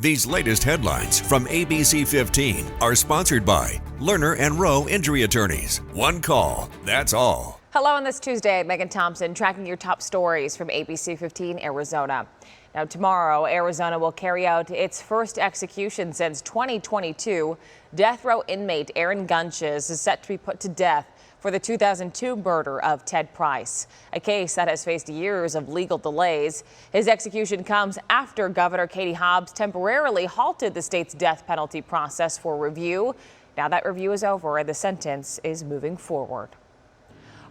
These latest headlines from ABC15 are sponsored by Lerner and Rowe Injury Attorneys. One call, that's all. Hello on this Tuesday, Megan Thompson tracking your top stories from ABC15 Arizona. Now tomorrow, Arizona will carry out its first execution since 2022. Death row inmate Aaron Gunches is set to be put to death for the 2002 murder of Ted Price, a case that has faced years of legal delays. His execution comes after Governor Katie Hobbs temporarily halted the state's death penalty process for review. Now that review is over and the sentence is moving forward.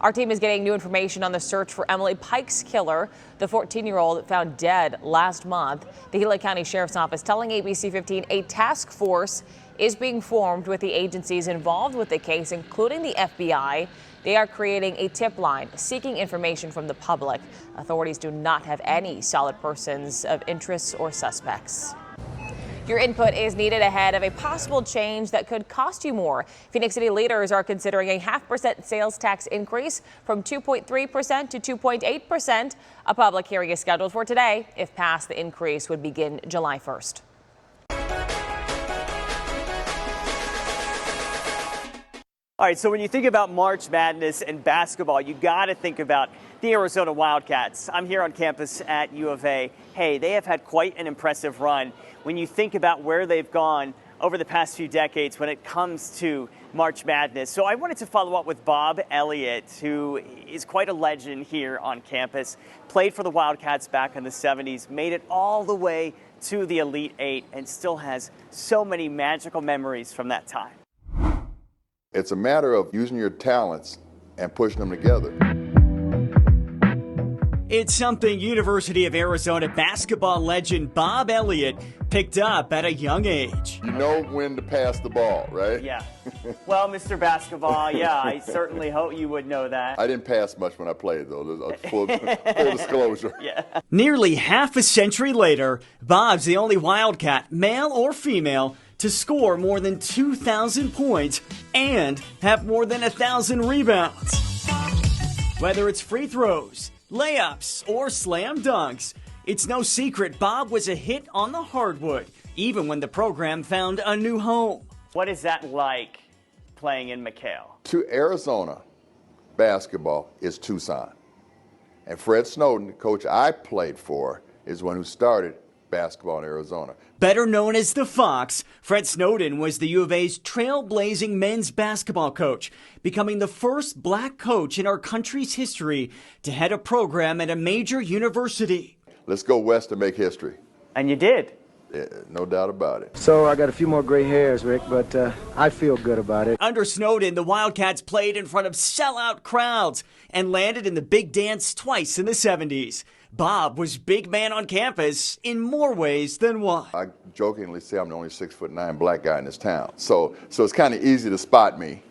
Our team is getting new information on the search for Emily Pike's killer, the 14-year-old found dead last month. The Gila County Sheriff's Office telling ABC15 a task force is being formed with the agencies involved with the case, including the FBI. They are creating a tip line seeking information from the public. Authorities do not have any solid persons of interest or suspects. Your input is needed ahead of a possible change that could cost you more. Phoenix City leaders are considering a 0.5% sales tax increase from 2.3% to 2.8%. A public hearing is scheduled for today. If passed, the increase would begin July 1st. All right, so when you think about March Madness and basketball, you got to think about the Arizona Wildcats. I'm here on campus at U of A. Hey, they have had quite an impressive run when you think about where they've gone over the past few decades when it comes to March Madness. So I wanted to follow up with Bob Elliott, who is quite a legend here on campus, played for the Wildcats back in the 70s, made it all the way to the Elite Eight, and still has so many magical memories from that time. It's a matter of using your talents and pushing them together. It's something University of Arizona basketball legend Bob Elliott picked up at a young age. You know when to pass the ball, right? Yeah. Well, Mr. Basketball, yeah, I certainly hope you would know that. I didn't pass much when I played, though. Full disclosure. Yeah. Nearly half a century later, Bob's the only Wildcat, male or female, to score more than 2,000 points and have more than 1,000 rebounds. Whether it's free throws, layups, or slam dunks, it's no secret Bob was a hit on the hardwood, even when the program found a new home. What is that like playing in McHale? To Arizona, basketball is Tucson. And Fred Snowden, the coach I played for, is the one who started basketball in Arizona. Better known as the Fox, Fred Snowden was the U of A's trailblazing men's basketball coach, becoming the first black coach in our country's history to head a program at a major university. Let's go west to make history. And you did. Yeah, no doubt about it. So I got a few more gray hairs, Rick, but I feel good about it. Under Snowden, the Wildcats played in front of sellout crowds and landed in the big dance twice in the 70s. Bob was big man on campus in more ways than one. I jokingly say I'm the only 6'9" black guy in this town. So it's kind of easy to spot me.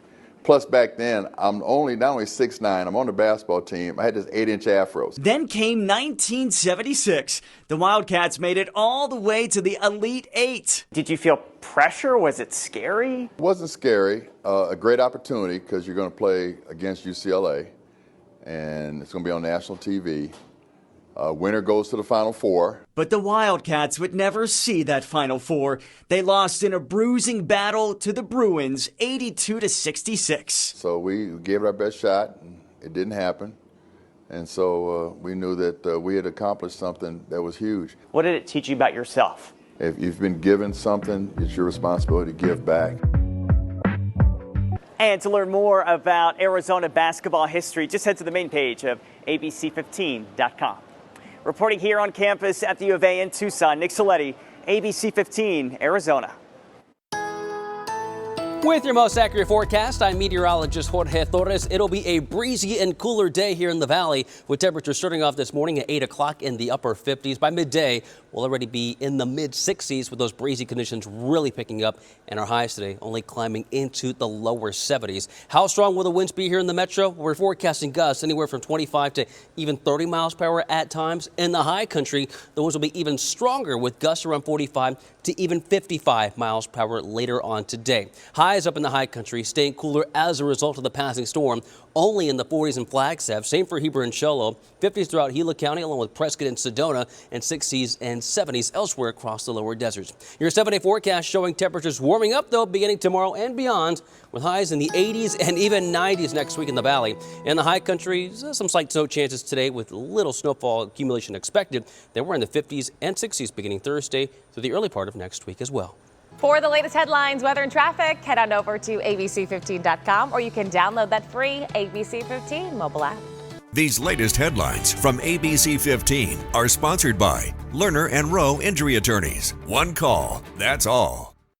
Plus back then, I'm not only 6'9", I'm on the basketball team. I had this 8-inch afro. Then came 1976. The Wildcats made it all the way to the Elite Eight. Did you feel pressure? Was it scary? It wasn't scary. A great opportunity because you're going to play against UCLA, and it's going to be on national TV. Winner goes to the Final Four. But the Wildcats would never see that Final Four. They lost in a bruising battle to the Bruins, 82-66. So we gave it our best shot, and it didn't happen. And so we knew that we had accomplished something that was huge. What did it teach you about yourself? If you've been given something, it's your responsibility to give back. And to learn more about Arizona basketball history, just head to the main page of ABC15.com. Reporting here on campus at the U of A in Tucson, Nick Soletti, ABC 15, Arizona. With your most accurate forecast, I'm meteorologist Jorge Torres. It'll be a breezy and cooler day here in the valley, with temperatures starting off this morning at 8 o'clock in the upper 50s. By midday, we'll already be in the mid-60s with those breezy conditions really picking up, and our highs today only climbing into the lower 70s. How strong will the winds be here in the metro? We're forecasting gusts anywhere from 25 to even 30 miles per hour at times. In the high country, the winds will be even stronger with gusts around 45 to even 55 miles per hour later on today. Highs highs up in the high country, staying cooler as a result of the passing storm. Only in the 40s in Flagstaff. Same for Heber and Show Low. 50s throughout Gila County, along with Prescott and Sedona, and 60s and 70s elsewhere across the lower deserts. Your 7-day forecast showing temperatures warming up, though, beginning tomorrow and beyond, with highs in the 80s and even 90s next week in the valley. In the high country, some slight snow chances today with little snowfall accumulation expected. Then we're in the 50s and 60s beginning Thursday through the early part of next week as well. For the latest headlines, weather and traffic, head on over to ABC15.com, or you can download that free ABC15 mobile app. These latest headlines from ABC15 are sponsored by Lerner and Rowe Injury Attorneys. One call, that's all.